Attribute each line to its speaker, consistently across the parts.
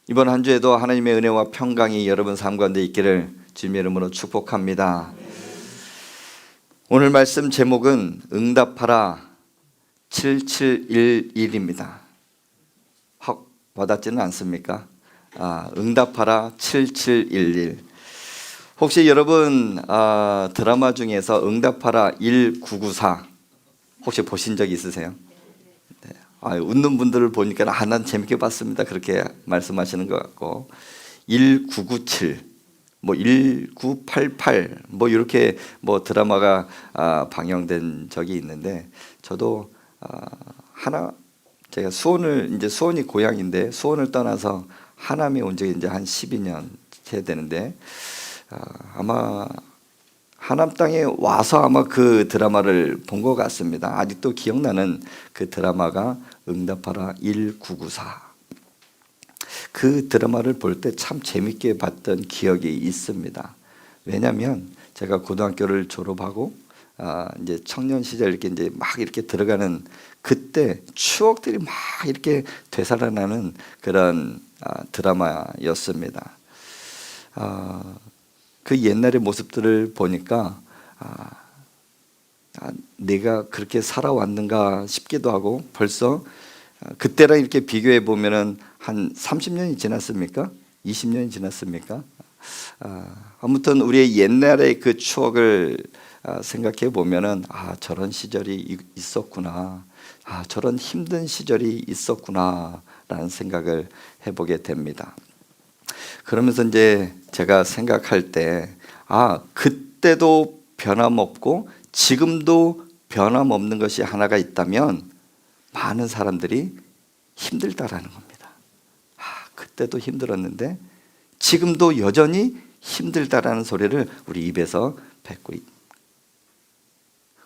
Speaker 1: 이번 한 주에도 하나님의 은혜와 평강이 여러분 삶 가운데 있기를 주님의 이름으로 축복합니다. 오늘 말씀 제목은 응답하라 7711입니다. 확 와닿지는 않습니까? 응답하라 7711. 혹시 여러분 드라마 중에서 응답하라 1994 혹시 보신 적 있으세요? 네. 웃는 분들을 보니까 난 재밌게 봤습니다. 그렇게 말씀하시는 것 같고 1997 1988 이렇게 드라마가 방영된 적이 있는데 저도 제가 수원이 고향인데 수원을 떠나서 하남에 온 적이 이제 한 12년 해야 되는데 아마 하남 땅에 와서 아마 그 드라마를 본 것 같습니다. 아직도 기억나는 그 드라마가 응답하라 1994. 그 드라마를 볼 때 참 재밌게 봤던 기억이 있습니다. 왜냐하면 제가 고등학교를 졸업하고 이제 청년 시절 이제 막 이렇게 들어가는 그때 추억들이 막 이렇게 되살아나는 그런 드라마였습니다. 그 옛날의 모습들을 보니까 내가 그렇게 살아왔는가 싶기도 하고 벌써 그때랑 이렇게 비교해 보면은 한 30년이 지났습니까? 20년이 지났습니까? 아무튼 우리의 옛날의 그 추억을 생각해 보면은 저런 시절이 있었구나. 저런 힘든 시절이 있었구나라는 생각을 해보게 됩니다. 그러면서 이제 제가 생각할 때 그때도 변함없고 지금도 변함없는 것이 하나가 있다면 많은 사람들이 힘들다라는 겁니다. 그때도 힘들었는데 지금도 여전히 힘들다라는 소리를 우리 입에서 뱉고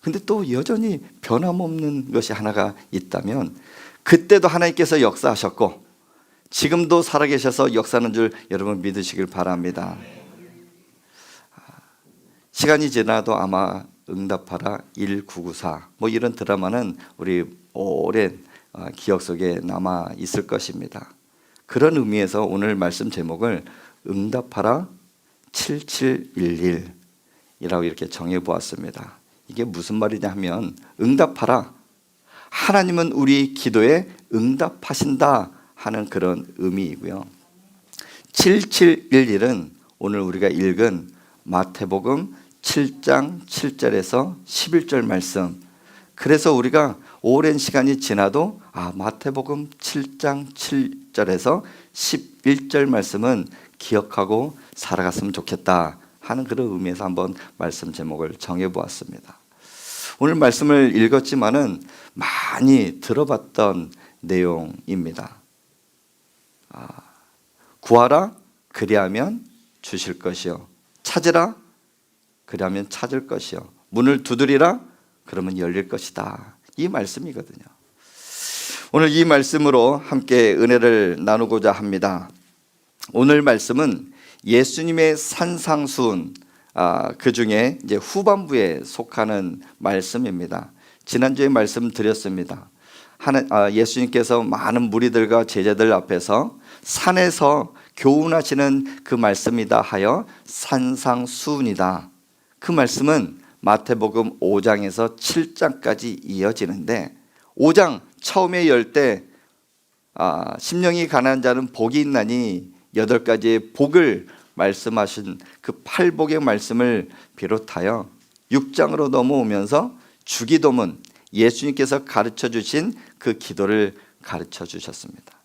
Speaker 1: 근데 또 여전히 변함없는 것이 하나가 있다면 그때도 하나님께서 역사하셨고 지금도 살아계셔서 역사하는 줄 여러분 믿으시길 바랍니다. 시간이 지나도 아마 응답하라 1994 이런 드라마는 우리 오랜 기억 속에 남아 있을 것입니다. 그런 의미에서 오늘 말씀 제목을 응답하라 7711이라고 이렇게 정해 보았습니다. 이게 무슨 말이냐 하면 응답하라, 하나님은 우리 기도에 응답하신다 하는 그런 의미이고요. 7711은 오늘 우리가 읽은 마태복음 7장 7절에서 11절 말씀. 그래서 우리가 오랜 시간이 지나도 마태복음 7장 7절에서 11절 말씀은 기억하고 살아갔으면 좋겠다 하는 그런 의미에서 한번 말씀 제목을 정해보았습니다. 오늘 말씀을 읽었지만은 많이 들어봤던 내용입니다. 구하라 그리하면 주실 것이요, 찾으라 그리하면 찾을 것이요, 문을 두드리라 그러면 열릴 것이다. 이 말씀이거든요. 오늘 이 말씀으로 함께 은혜를 나누고자 합니다. 오늘 말씀은 예수님의 산상수훈 그 중에 이제 후반부에 속하는 말씀입니다. 지난주에 말씀드렸습니다. 예수님께서 많은 무리들과 제자들 앞에서 산에서 교훈하시는 그 말씀이다 하여 산상수훈이다. 그 말씀은 마태복음 5장에서 7장까지 이어지는데 5장 처음에 열 때 심령이 가난한 자는 복이 있나니 8가지의 복을 말씀하신 그 8복의 말씀을 비롯하여 6장으로 넘어오면서 주기도문, 예수님께서 가르쳐 주신 그 기도를 가르쳐 주셨습니다.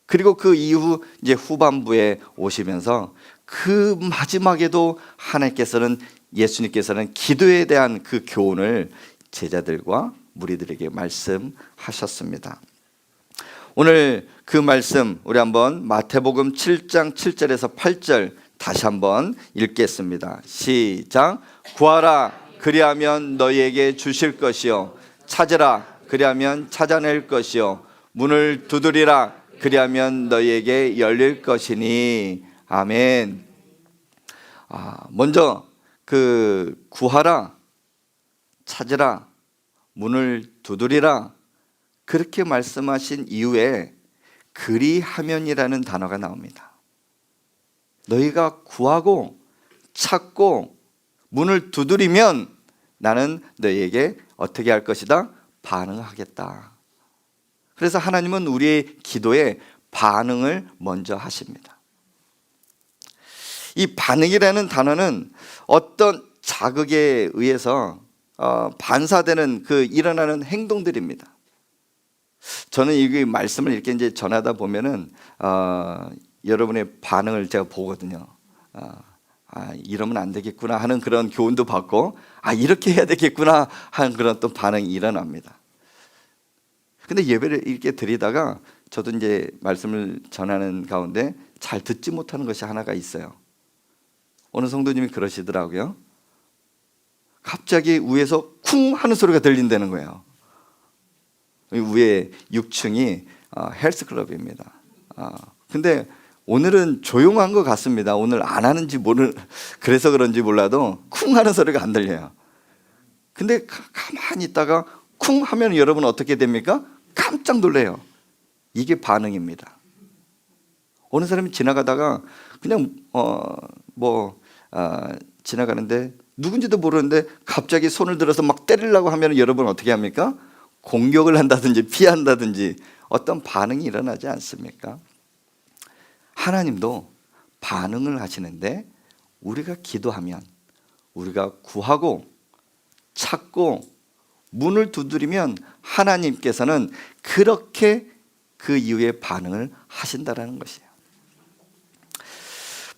Speaker 1: 그리고 그 이후 이제 후반부에 오시면서 그 마지막에도 예수님께서는 기도에 대한 그 교훈을 제자들과 무리들에게 말씀하셨습니다. 오늘 그 말씀 우리 한번 마태복음 7장 7절에서 8절 다시 한번 읽겠습니다. 시작. 구하라 그리하면 너희에게 주실 것이요, 찾으라 그리하면 찾아낼 것이요, 문을 두드리라 그리하면 너희에게 열릴 것이니. 아멘. 먼저 그 구하라, 찾으라, 문을 두드리라 그렇게 말씀하신 이후에 그리하면이라는 단어가 나옵니다. 너희가 구하고 찾고 문을 두드리면 나는 너희에게 어떻게 할 것이다? 반응하겠다. 그래서 하나님은 우리의 기도에 반응을 먼저 하십니다. 이 반응이라는 단어는 어떤 자극에 의해서 반사되는 그 일어나는 행동들입니다. 저는 이 말씀을 이렇게 이제 전하다 보면은 여러분의 반응을 제가 보거든요. 이러면 안 되겠구나 하는 그런 교훈도 받고, 이렇게 해야 되겠구나 하는 그런 또 반응이 일어납니다. 근데 예배를 이렇게 드리다가 저도 이제 말씀을 전하는 가운데 잘 듣지 못하는 것이 하나가 있어요. 어느 성도님이 그러시더라고요. 갑자기 위에서 쿵 하는 소리가 들린다는 거예요. 위에 6층이 헬스클럽입니다. 근데 오늘은 조용한 것 같습니다. 오늘 안 하는지 그래서 그런지 몰라도 쿵 하는 소리가 안 들려요. 근데 가만히 있다가 쿵 하면 여러분 어떻게 됩니까? 깜짝 놀래요. 이게 반응입니다. 어느 사람이 지나가다가 그냥 지나가는데 누군지도 모르는데 갑자기 손을 들어서 막 때리려고 하면 여러분 어떻게 합니까? 공격을 한다든지 피한다든지 어떤 반응이 일어나지 않습니까? 하나님도 반응을 하시는데 우리가 기도하면, 우리가 구하고 찾고 문을 두드리면 하나님께서는 그렇게 그 이후에 반응을 하신다라는 것이에요.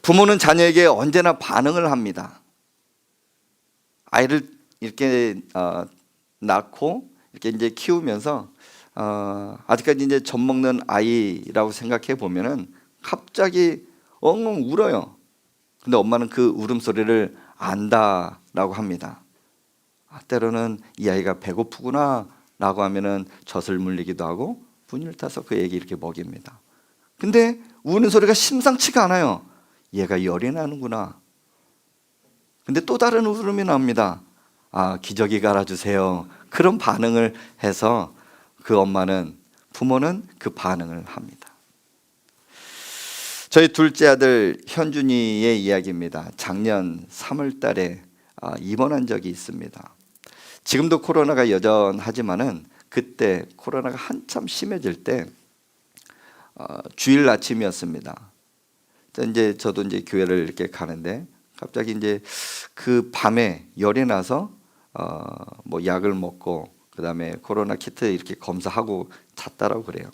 Speaker 1: 부모는 자녀에게 언제나 반응을 합니다. 아이를 이렇게 낳고 이렇게 이제 키우면서 아직까지 이제 젖 먹는 아이라고 생각해 보면은 갑자기 엉엉 울어요. 근데 엄마는 그 울음소리를 안다라고 합니다. 때로는 이 아이가 배고프구나 라고 하면은 젖을 물리기도 하고 분유를 타서 그 애기 이렇게 먹입니다. 근데 우는 소리가 심상치가 않아요. 얘가 열이 나는구나. 근데 또 다른 울음이 납니다. 기저귀 갈아주세요. 그런 반응을 해서 그 부모는 그 반응을 합니다. 저희 둘째 아들 현준이의 이야기입니다. 작년 3월 달에 입원한 적이 있습니다. 지금도 코로나가 여전하지만은 그때 코로나가 한참 심해질 때 주일 아침이었습니다. 이제 저도 이제 교회를 이렇게 가는데 갑자기 이제 그 밤에 열이 나서 약을 먹고 그다음에 코로나 키트 이렇게 검사하고 잤다라고 그래요.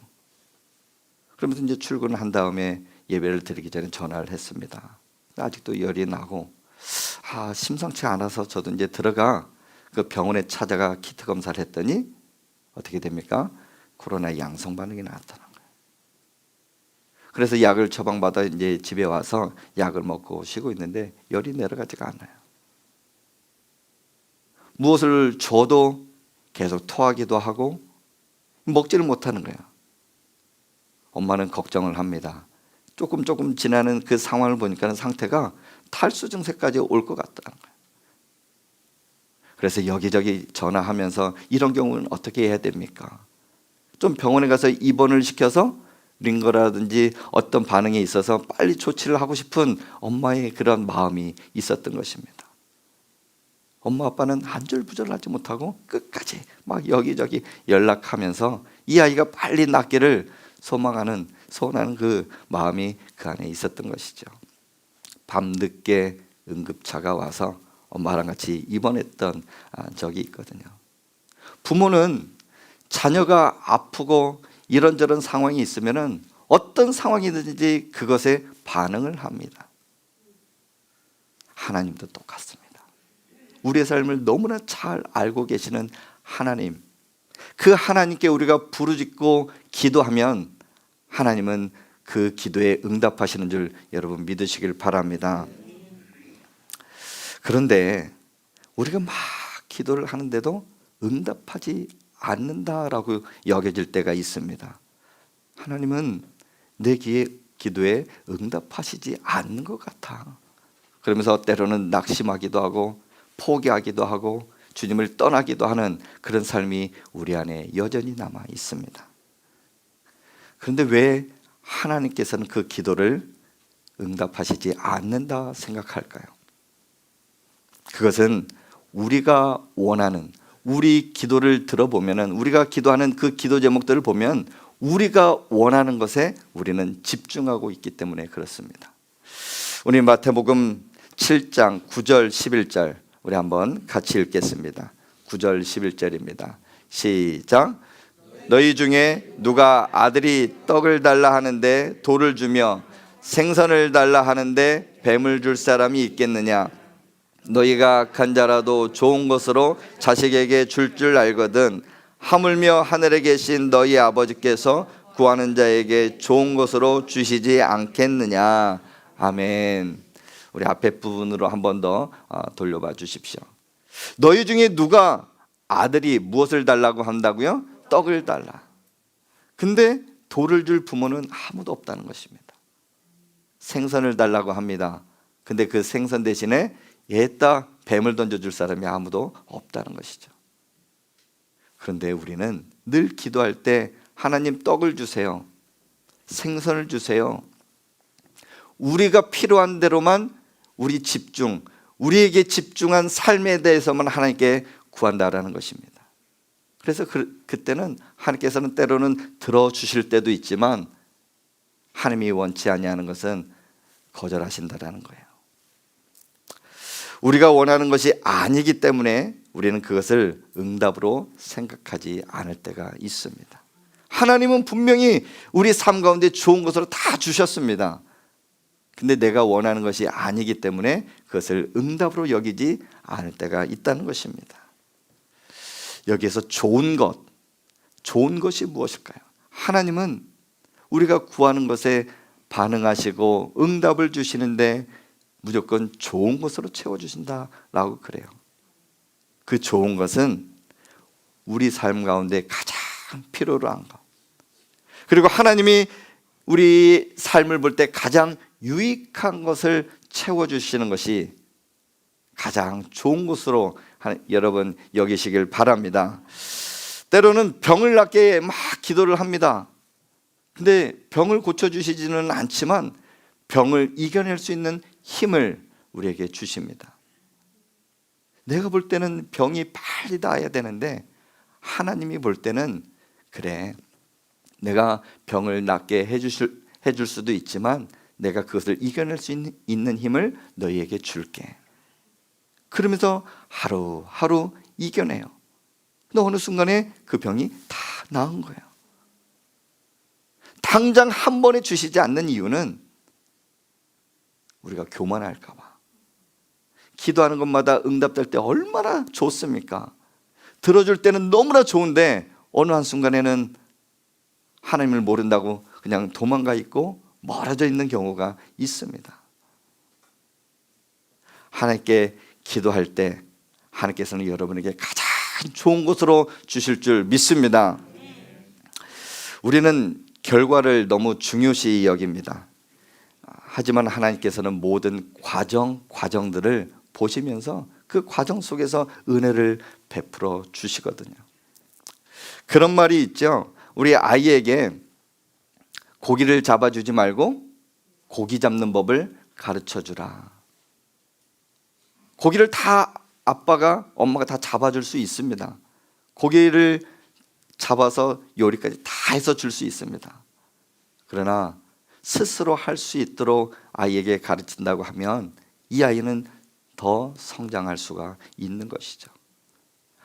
Speaker 1: 그러면서 이제 출근을 한 다음에 예배를 드리기 전에 전화를 했습니다. 아직도 열이 나고 심상치 않아서 저도 이제 들어가 그 병원에 찾아가 키트 검사를 했더니 어떻게 됩니까? 코로나 양성 반응이 나왔다는 거예요. 그래서 약을 처방받아 이제 집에 와서 약을 먹고 쉬고 있는데 열이 내려가지가 않아요. 무엇을 줘도 계속 토하기도 하고 먹지를 못하는 거예요. 엄마는 걱정을 합니다. 조금 지나는 그 상황을 보니까 상태가 탈수 증세까지 올 것 같다는 거예요. 그래서 여기저기 전화하면서 이런 경우는 어떻게 해야 됩니까? 좀 병원에 가서 입원을 시켜서 링거라든지 어떤 반응이 있어서 빨리 조치를 하고 싶은 엄마의 그런 마음이 있었던 것입니다. 엄마 아빠는 안절부절하지 못하고 끝까지 막 여기저기 연락하면서 이 아이가 빨리 낫기를 소원하는 그 마음이 그 안에 있었던 것이죠. 밤늦게 응급차가 와서 엄마랑 같이 입원했던 적이 있거든요. 부모는 자녀가 아프고 이런저런 상황이 있으면은 어떤 상황이든지 그것에 반응을 합니다. 하나님도 똑같습니다. 우리의 삶을 너무나 잘 알고 계시는 하나님, 그 하나님께 우리가 부르짖고 기도하면 하나님은 그 기도에 응답하시는 줄 여러분 믿으시길 바랍니다. 그런데 우리가 막 기도를 하는데도 응답하지 않는다라고 여겨질 때가 있습니다. 하나님은 내 기도에 응답하시지 않는 것 같아. 그러면서 때로는 낙심하기도 하고 포기하기도 하고 주님을 떠나기도 하는 그런 삶이 우리 안에 여전히 남아 있습니다. 그런데 왜 하나님께서는 그 기도를 응답하시지 않는다 생각할까요? 그것은 우리가 원하는, 우리 기도를 들어보면은, 우리가 기도하는 그 기도 제목들을 보면 우리가 원하는 것에 우리는 집중하고 있기 때문에 그렇습니다. 우리 마태복음 7장 9절 11절 우리 한번 같이 읽겠습니다. 9절 11절입니다. 시작. 너희 중에 누가 아들이 떡을 달라 하는데 돌을 주며 생선을 달라 하는데 뱀을 줄 사람이 있겠느냐? 너희가 악한 자라도 좋은 것으로 자식에게 줄 알거든 하물며 하늘에 계신 너희 아버지께서 구하는 자에게 좋은 것으로 주시지 않겠느냐. 아멘. 우리 앞에 부분으로 한 번 더 돌려봐 주십시오. 너희 중에 누가 아들이 무엇을 달라고 한다고요? 떡을 달라. 근데 돌을 줄 부모는 아무도 없다는 것입니다. 생선을 달라고 합니다. 근데 그 생선 대신에 얘다 뱀을 던져줄 사람이 아무도 없다는 것이죠. 그런데 우리는 늘 기도할 때 하나님 떡을 주세요, 생선을 주세요. 우리가 필요한 대로만 우리 집중, 우리에게 집중한 삶에 대해서만 하나님께 구한다라는 것입니다. 그래서 그때는 하나님께서는 때로는 들어주실 때도 있지만 하나님이 원치 아니하는 것은 거절하신다라는 거예요. 우리가 원하는 것이 아니기 때문에 우리는 그것을 응답으로 생각하지 않을 때가 있습니다. 하나님은 분명히 우리 삶 가운데 좋은 것으로 다 주셨습니다. 근데 내가 원하는 것이 아니기 때문에 그것을 응답으로 여기지 않을 때가 있다는 것입니다. 여기에서 좋은 것이 무엇일까요? 하나님은 우리가 구하는 것에 반응하시고 응답을 주시는데 무조건 좋은 것으로 채워주신다라고 그래요. 그 좋은 것은 우리 삶 가운데 가장 필요로 한 것, 그리고 하나님이 우리 삶을 볼 때 가장 유익한 것을 채워주시는 것이 가장 좋은 것으로 여러분 여기시길 바랍니다. 때로는 병을 낫게 막 기도를 합니다. 근데 병을 고쳐주시지는 않지만 병을 이겨낼 수 있는 힘을 우리에게 주십니다. 내가 볼 때는 병이 빨리 나아야 되는데 하나님이 볼 때는 그래, 내가 병을 낫게 해줄 수도 있지만 내가 그것을 이겨낼 수 있는 힘을 너희에게 줄게. 그러면서 하루하루 이겨내요. 근데 어느 순간에 그 병이 다 나은 거예요. 당장 한 번에 주시지 않는 이유는 우리가 교만할까 봐. 기도하는 것마다 응답될 때 얼마나 좋습니까? 들어줄 때는 너무나 좋은데 어느 한순간에는 하나님을 모른다고 그냥 도망가 있고 멀어져 있는 경우가 있습니다. 하나님께 기도할 때 하나님께서는 여러분에게 가장 좋은 것으로 주실 줄 믿습니다. 우리는 결과를 너무 중요시 여깁니다. 하지만 하나님께서는 모든 과정들을 보시면서 그 과정 속에서 은혜를 베풀어 주시거든요. 그런 말이 있죠. 우리 아이에게 고기를 잡아주지 말고 고기 잡는 법을 가르쳐 주라. 고기를 다 엄마가 다 잡아줄 수 있습니다. 고기를 잡아서 요리까지 다 해서 줄 수 있습니다. 그러나 스스로 할 수 있도록 아이에게 가르친다고 하면 이 아이는 더 성장할 수가 있는 것이죠.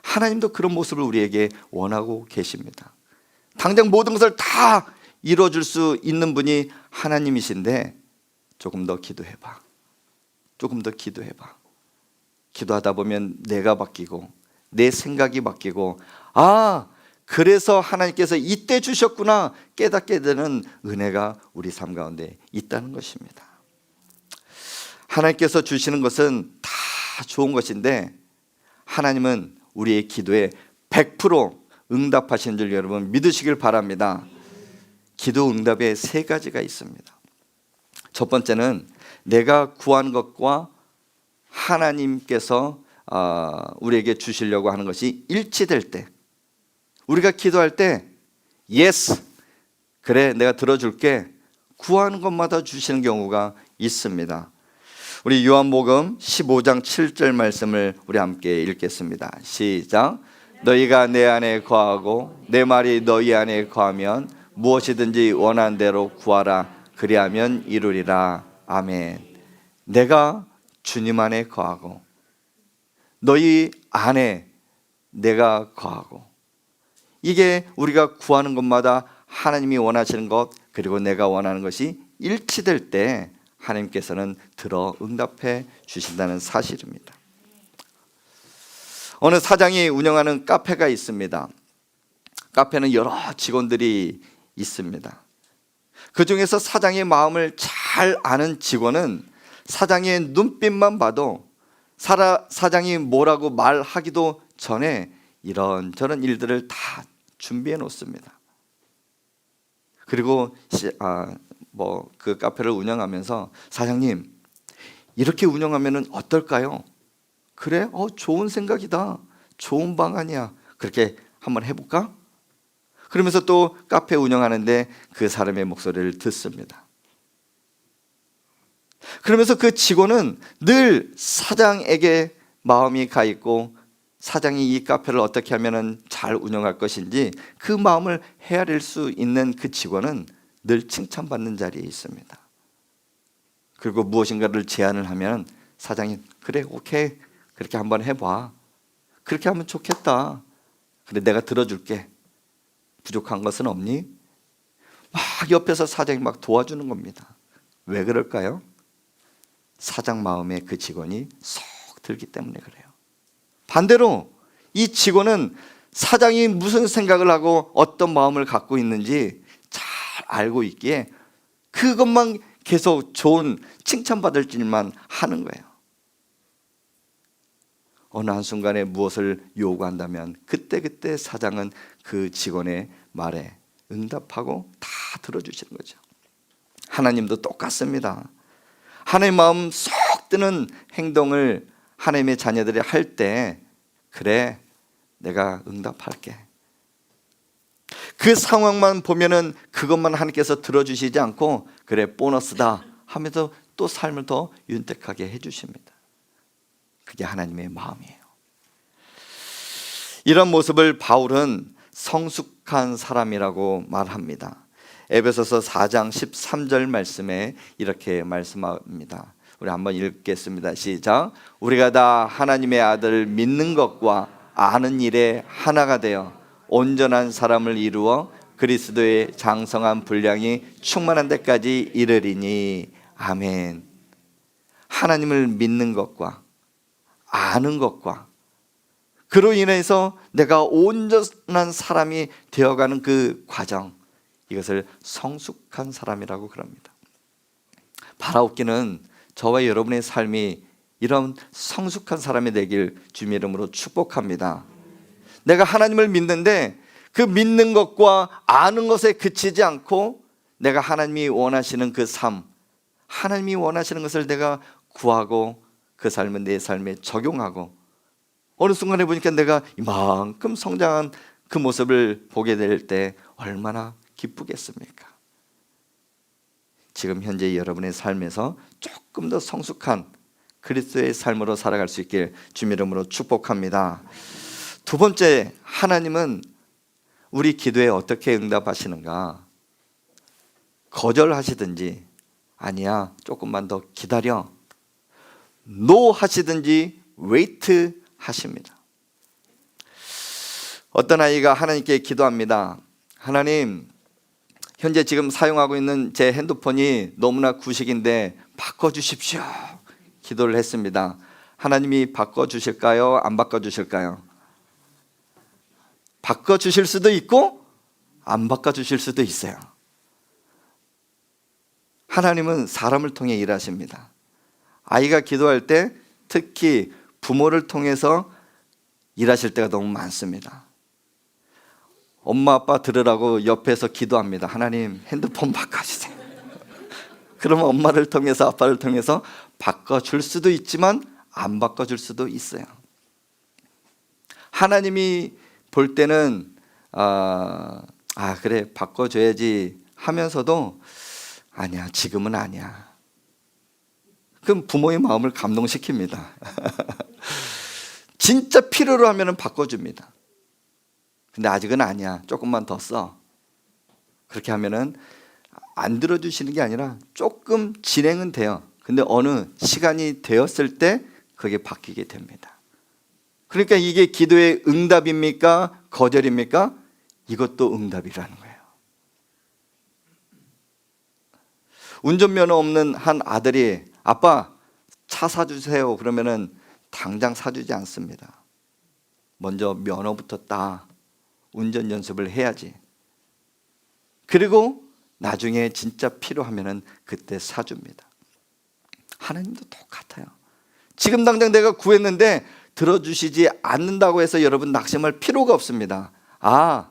Speaker 1: 하나님도 그런 모습을 우리에게 원하고 계십니다. 당장 모든 것을 다 이루어줄 수 있는 분이 하나님이신데 조금 더 기도해봐. 조금 더 기도해봐. 기도하다 보면 내가 바뀌고 내 생각이 바뀌고 그래서 하나님께서 이때 주셨구나 깨닫게 되는 은혜가 우리 삶 가운데 있다는 것입니다. 하나님께서 주시는 것은 다 좋은 것인데 하나님은 우리의 기도에 100% 응답하시는 줄 여러분 믿으시길 바랍니다. 기도 응답에 3가지가 있습니다. 첫 번째는 내가 구한 것과 하나님께서 우리에게 주시려고 하는 것이 일치될 때, 우리가 기도할 때 예스, 그래 내가 들어줄게, 구하는 것마다 주시는 경우가 있습니다. 우리 요한복음 15장 7절 말씀을 우리 함께 읽겠습니다. 시작. 너희가 내 안에 거하고 내 말이 너희 안에 거하면 무엇이든지 원하는 대로 구하라. 그리하면 이루리라. 아멘. 내가 주님 안에 거하고 너희 안에 내가 거하고, 이게 우리가 구하는 것마다 하나님이 원하시는 것 그리고 내가 원하는 것이 일치될 때 하나님께서는 들어 응답해 주신다는 사실입니다. 어느 사장이 운영하는 카페가 있습니다. 카페는 여러 직원들이 있습니다. 그 중에서 사장의 마음을 잘 아는 직원은 사장의 눈빛만 봐도 사장이 뭐라고 말하기도 전에 이런저런 일들을 다 준비해 놓습니다. 그리고 그 카페를 운영하면서 사장님, 이렇게 운영하면 어떨까요? 그래? 좋은 생각이다. 좋은 방안이야. 그렇게 한번 해볼까? 그러면서 또 카페 운영하는데 그 사람의 목소리를 듣습니다. 그러면서 그 직원은 늘 사장에게 마음이 가 있고, 사장이 이 카페를 어떻게 하면 잘 운영할 것인지 그 마음을 헤아릴 수 있는 그 직원은 늘 칭찬받는 자리에 있습니다. 그리고 무엇인가를 제안을 하면 사장이 그래, 오케이, 그렇게 한번 해봐. 그렇게 하면 좋겠다. 그래, 내가 들어줄게. 부족한 것은 없니? 막 옆에서 사장이 막 도와주는 겁니다. 왜 그럴까요? 사장 마음에 그 직원이 쏙 들기 때문에 그래요. 반대로 이 직원은 사장이 무슨 생각을 하고 어떤 마음을 갖고 있는지 잘 알고 있기에 그것만 계속 좋은 칭찬받을 일만 하는 거예요. 어느 한순간에 무엇을 요구한다면 그때 사장은 그 직원의 말에 응답하고 다 들어주시는 거죠. 하나님도 똑같습니다. 하나님 마음 쏙 드는 행동을 하나님의 자녀들이 할 때 그래, 내가 응답할게. 그 상황만 보면은 그것만 하나님께서 들어주시지 않고 그래, 보너스다 하면서 또 삶을 더 윤택하게 해주십니다. 그게 하나님의 마음이에요. 이런 모습을 바울은 성숙한 사람이라고 말합니다. 에베소서 4장 13절 말씀에 이렇게 말씀합니다. 우리 한번 읽겠습니다. 시작. 우리가 다 하나님의 아들을 믿는 것과 아는 일에 하나가 되어 온전한 사람을 이루어 그리스도의 장성한 분량이 충만한 데까지 이르리니. 아멘. 하나님을 믿는 것과 아는 것과 그로 인해서 내가 온전한 사람이 되어가는 그 과정, 이것을 성숙한 사람이라고 그럽니다. 바라옵기는 저와 여러분의 삶이 이런 성숙한 사람이 되길 주님의 이름으로 축복합니다. 내가 하나님을 믿는데 그 믿는 것과 아는 것에 그치지 않고 내가 하나님이 원하시는 그 삶, 하나님이 원하시는 것을 내가 구하고 그 삶은 내 삶에 적용하고 어느 순간에 보니까 내가 이만큼 성장한 그 모습을 보게 될 때 얼마나 기쁘겠습니까? 지금 현재 여러분의 삶에서 조금 더 성숙한 그리스도의 삶으로 살아갈 수 있길 주님의 이름으로 축복합니다. 두 번째, 하나님은 우리 기도에 어떻게 응답하시는가? 거절하시든지 아니야, 조금만 더 기다려, 노 하시든지 웨이트 하십니다. 어떤 아이가 하나님께 기도합니다. 하나님, 현재 지금 사용하고 있는 제 핸드폰이 너무나 구식인데 바꿔주십시오. 기도를 했습니다. 하나님이 바꿔주실까요? 안 바꿔주실까요? 바꿔주실 수도 있고 안 바꿔주실 수도 있어요. 하나님은 사람을 통해 일하십니다. 아이가 기도할 때 특히 부모를 통해서 일하실 때가 너무 많습니다. 엄마 아빠 들으라고 옆에서 기도합니다. 하나님, 핸드폰 바꿔주세요. 그러면 엄마를 통해서 아빠를 통해서 바꿔줄 수도 있지만 안 바꿔줄 수도 있어요. 하나님이 볼 때는 그래, 바꿔줘야지 하면서도 아니야, 지금은 아니야. 그럼 부모의 마음을 감동시킵니다. 진짜 필요로 하면 바꿔줍니다. 근데 아직은 아니야, 조금만 더 써. 그렇게 하면은 안 들어주시는 게 아니라 조금 진행은 돼요. 근데 어느 시간이 되었을 때 그게 바뀌게 됩니다. 그러니까 이게 기도의 응답입니까? 거절입니까? 이것도 응답이라는 거예요. 운전면허 없는 한 아들이 아빠 차 사주세요 그러면은 당장 사주지 않습니다. 먼저 면허부터 따 운전 연습을 해야지. 그리고 나중에 진짜 필요하면은 그때 사줍니다. 하나님도 똑같아요. 지금 당장 내가 구했는데 들어주시지 않는다고 해서 여러분 낙심할 필요가 없습니다. 아,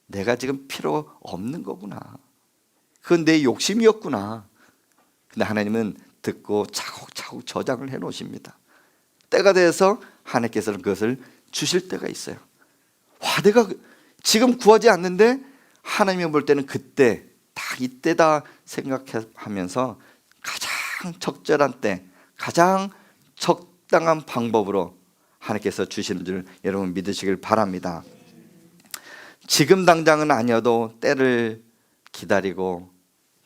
Speaker 1: 내가 지금 필요 없는 거구나. 그건 내 욕심이었구나. 근데 하나님은 듣고 차곡차곡 저장을 해 놓으십니다. 때가 돼서 하나님께서는 그것을 주실 때가 있어요. 와, 내가 지금 구하지 않는데 하나님이 볼 때는 그때 딱 이때다 생각하면서 가장 적절한 때, 가장 적당한 방법으로 하나님께서 주시는 줄 여러분 믿으시길 바랍니다. 지금 당장은 아니어도 때를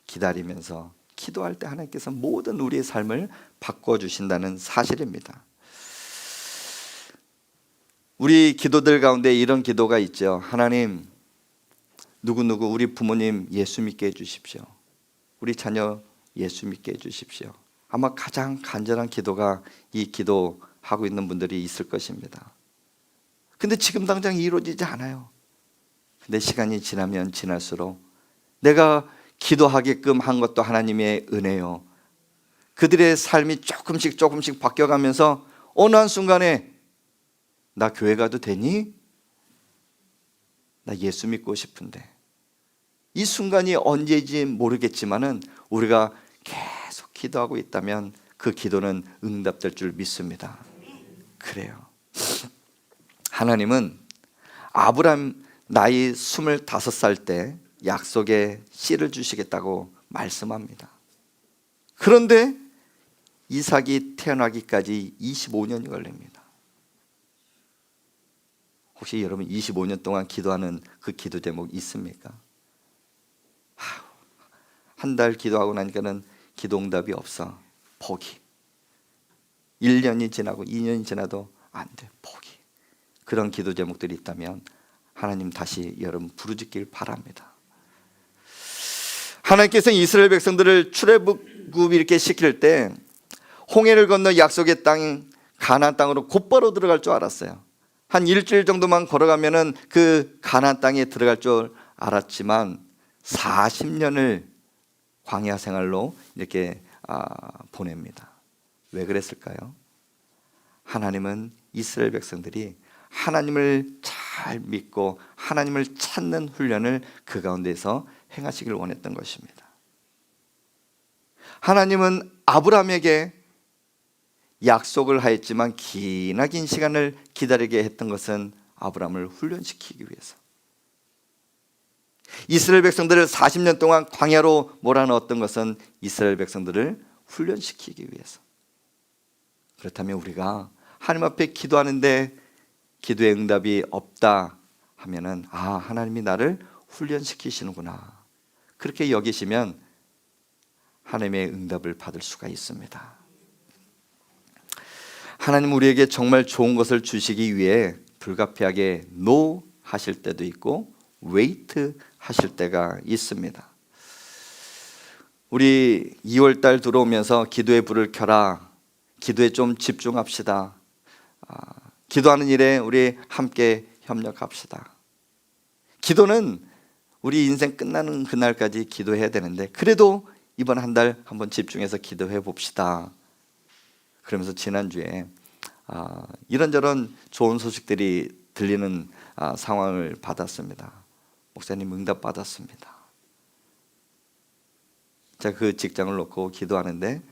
Speaker 1: 기다리면서 기도할 때 하나님께서 모든 우리의 삶을 바꿔주신다는 사실입니다. 우리 기도들 가운데 이런 기도가 있죠. 하나님, 누구누구 우리 부모님 예수 믿게 해주십시오. 우리 자녀 예수 믿게 해주십시오. 아마 가장 간절한 기도가 이 기도하고 있는 분들이 있을 것입니다. 근데 지금 당장 이루어지지 않아요. 근데 시간이 지나면 지날수록 내가 기도하게끔 한 것도 하나님의 은혜요. 그들의 삶이 조금씩 바뀌어가면서 어느 한순간에 나 교회 가도 되니? 나 예수 믿고 싶은데. 이 순간이 언제인지 모르겠지만은 우리가 계속 기도하고 있다면 그 기도는 응답될 줄 믿습니다. 그래요. 하나님은 아브라함 나이 25살 때 약속의 씨를 주시겠다고 말씀합니다. 그런데 이삭이 태어나기까지 25년이 걸립니다. 혹시 여러분 25년 동안 기도하는 그 기도 제목 있습니까? 한 달 기도하고 나니까는 기도 응답이 없어. 포기. 1년이 지나고 2년이 지나도 안 돼. 포기. 그런 기도 제목들이 있다면 하나님 다시 여러분 부르짖길 바랍니다. 하나님께서 이스라엘 백성들을 출애굽 이렇게 시킬 때 홍해를 건너 약속의 땅 가나안 땅으로 곧바로 들어갈 줄 알았어요. 한 일주일 정도만 걸어가면은 그 가나안 땅에 들어갈 줄 알았지만 40년을 광야 생활로 이렇게 보냅니다. 왜 그랬을까요? 하나님은 이스라엘 백성들이 하나님을 잘 믿고 하나님을 찾는 훈련을 그 가운데서 행하시길 원했던 것입니다. 하나님은 아브라함에게 약속을 하였지만 기나긴 시간을 기다리게 했던 것은 아브라함을 훈련시키기 위해서. 이스라엘 백성들을 40년 동안 광야로 몰아넣었던 것은 이스라엘 백성들을 훈련시키기 위해서. 그렇다면 우리가 하나님 앞에 기도하는데 기도의 응답이 없다 하면은 하나님이 나를 훈련시키시는구나, 그렇게 여기시면 하나님의 응답을 받을 수가 있습니다. 하나님 우리에게 정말 좋은 것을 주시기 위해 불가피하게 노 하실 때도 있고 웨이트 하실 때가 있습니다. 우리 2월달 들어오면서 기도의 불을 켜라, 기도에 좀 집중합시다, 기도하는 일에 우리 함께 협력합시다. 기도는 우리 인생 끝나는 그날까지 기도해야 되는데 그래도 이번 한 달 한번 집중해서 기도해 봅시다. 그러면서 지난주에 이런저런 좋은 소식들이 들리는 상황을 받았습니다. 목사님 응답 받았습니다. 제가 그 직장을 놓고 기도하는데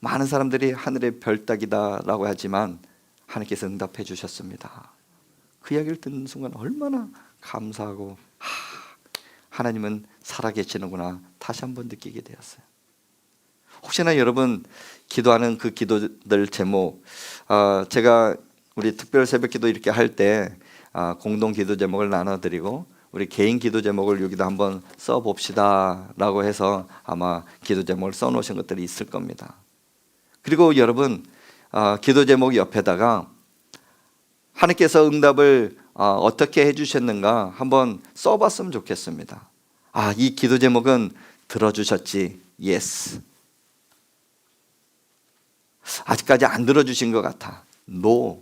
Speaker 1: 많은 사람들이 하늘의 별 따기다라고 하지만 하나님께서 응답해 주셨습니다. 그 이야기를 듣는 순간 얼마나 감사하고 하나님은 살아계시는구나 다시 한번 느끼게 되었어요. 혹시나 여러분 기도하는 그 기도들 제목, 제가 우리 특별 새벽기도 이렇게 할 때 공동 기도 제목을 나눠드리고 우리 개인 기도 제목을 여기다 한번 써봅시다 라고 해서 아마 기도 제목을 써놓으신 것들이 있을 겁니다. 그리고 여러분 기도 제목 옆에다가 하나님께서 응답을 어떻게 해주셨는가 한번 써봤으면 좋겠습니다. 이 기도 제목은 들어주셨지, 예스. 아직까지 안 들어주신 것 같아, 노.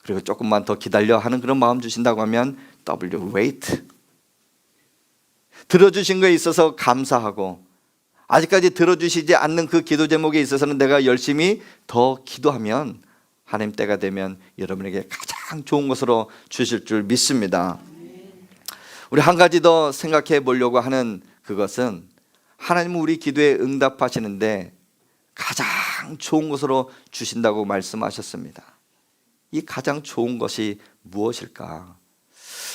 Speaker 1: 그리고 조금만 더 기다려 하는 그런 마음 주신다고 하면 W, wait. 들어주신 거에 있어서 감사하고, 아직까지 들어주시지 않는 그 기도 제목에 있어서는 내가 열심히 더 기도하면 하나님 때가 되면 여러분에게 가장 좋은 것으로 주실 줄 믿습니다. 우리 한 가지 더 생각해 보려고 하는 그것은 하나님은 우리 기도에 응답하시는데 가장 좋은 것으로 주신다고 말씀하셨습니다. 이 가장 좋은 것이 무엇일까?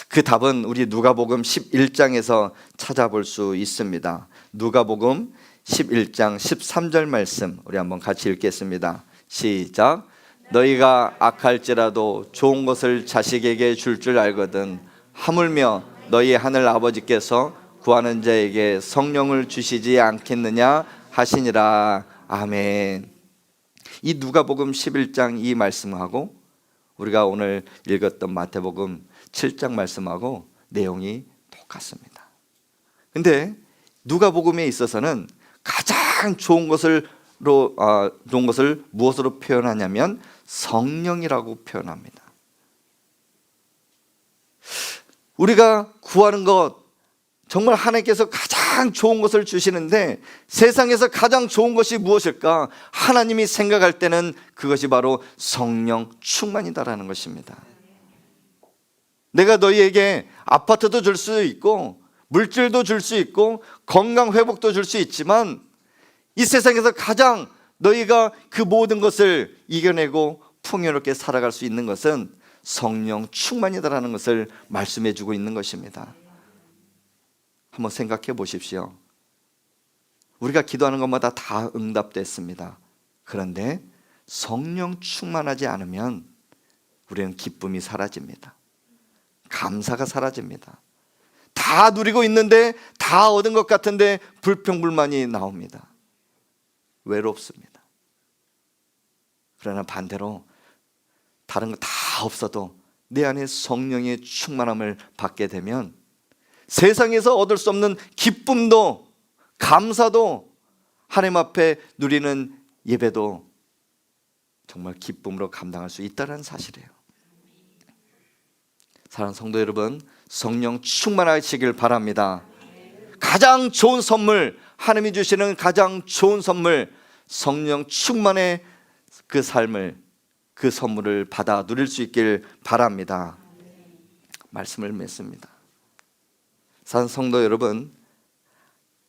Speaker 1: 그 답은 우리 누가복음 11장에서 찾아볼 수 있습니다. 누가복음 11장 13절 말씀 우리 한번 같이 읽겠습니다. 시작. 너희가 악할지라도 좋은 것을 자식에게 줄 줄 알거든 하물며 너희 하늘 아버지께서 구하는 자에게 성령을 주시지 않겠느냐 하시니라. 아멘. 이 누가복음 11장 이 말씀하고 우리가 오늘 읽었던 마태복음 7장 말씀하고 내용이 똑같습니다. 근데 누가복음에 있어서는 가장 좋은 것을 무엇으로 표현하냐면 성령이라고 표현합니다. 우리가 구하는 것, 정말 하나님께서 가장 좋은 것을 주시는데 세상에서 가장 좋은 것이 무엇일까? 하나님이 생각할 때는 그것이 바로 성령 충만이다라는 것입니다. 내가 너희에게 아파트도 줄 수 있고 물질도 줄 수 있고 건강 회복도 줄 수 있지만 이 세상에서 가장 너희가 그 모든 것을 이겨내고 풍요롭게 살아갈 수 있는 것은 성령 충만이다라는 것을 말씀해 주고 있는 것입니다. 한번 생각해 보십시오. 우리가 기도하는 것마다 다 응답됐습니다. 그런데 성령 충만하지 않으면 우리는 기쁨이 사라집니다. 감사가 사라집니다. 다 누리고 있는데 다 얻은 것 같은데 불평불만이 나옵니다. 외롭습니다. 그러나 반대로 다른 거 다 없어도 내 안에 성령의 충만함을 받게 되면 세상에서 얻을 수 없는 기쁨도 감사도 하나님 앞에 누리는 예배도 정말 기쁨으로 감당할 수 있다는 사실이에요. 사랑하는 성도 여러분, 성령 충만하시길 바랍니다. 가장 좋은 선물, 하나님이 주시는 가장 좋은 선물, 성령 충만의 그 삶을, 그 선물을 받아 누릴 수 있길 바랍니다. 말씀을 맺습니다. 사랑하는 성도 여러분,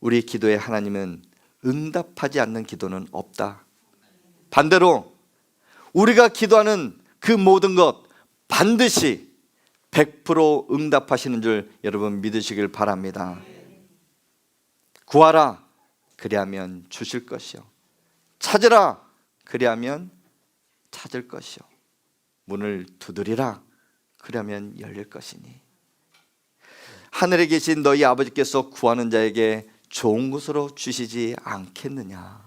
Speaker 1: 우리 기도에 하나님은 응답하지 않는 기도는 없다. 반대로 우리가 기도하는 그 모든 것 반드시 100% 응답하시는 줄 여러분 믿으시길 바랍니다. 구하라 그리하면 주실 것이요, 찾으라 그리하면 찾을 것이요, 문을 두드리라 그러면 열릴 것이니 하늘에 계신 너희 아버지께서 구하는 자에게 좋은 것으로 주시지 않겠느냐.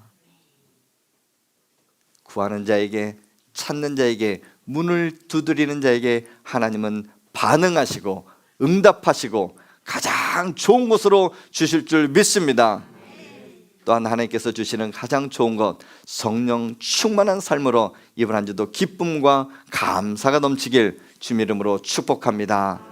Speaker 1: 구하는 자에게, 찾는 자에게, 문을 두드리는 자에게 하나님은 반응하시고 응답하시고 가장 좋은 것으로 주실 줄 믿습니다. 또한 하나님께서 주시는 가장 좋은 것, 성령 충만한 삶으로 이번 한 주도 기쁨과 감사가 넘치길 주님 이름으로 축복합니다.